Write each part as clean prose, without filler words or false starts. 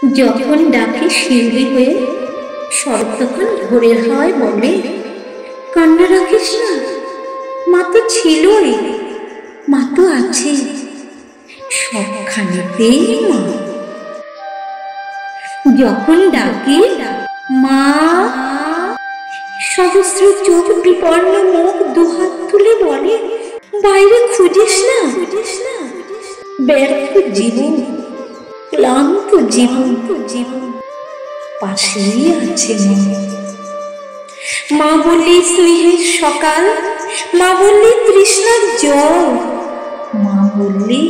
যখন ডাকে শিউলি হয়ে শরৎ তখন ভোরের হাওয়ায় বলে, কান্না রাখিস না, মা তো ছিলই, মা তো আছে সবখানেতেই মা। যখন ডাকি মা, সহস্র চোখ বিপন্ন মুখ দুহাত তুলে বলে, বাইরে খুঁজিস না, ব্যর্থ জীবন, ক্লান্ত জীবন পাশেই আছে মা। মা বললি স্নেহের সকাল, মা বললি তৃষ্ণার জল, মা বললি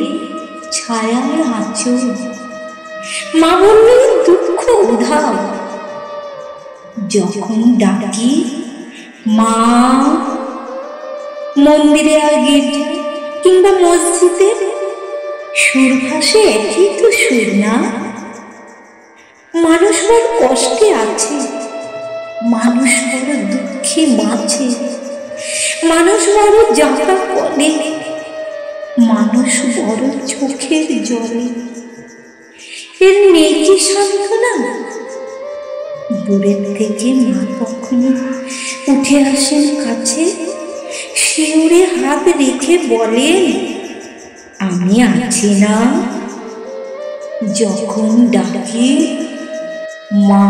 ছায়ার আঁচল, মা বললি দুঃখ উধাও। যখন ডাকি মা, মন্দিরে আর গির্জা কিংবা মসজিদে সুর ভাসে একই তো সুর না। মানুষ বড় কষ্টে আছে, মানুষ বড় দুঃখে মাঝে, মানুষ বড় জাঁকা কলে, মানুষ বড় চোখের জলে। এর নেই কি সান্ত্বনা? দূরের থেকে মা কখনো উঠে আসেন কাছে, শিউরে হাত রেখে বলেন, আমি আছি না। যখন ডাকি মা।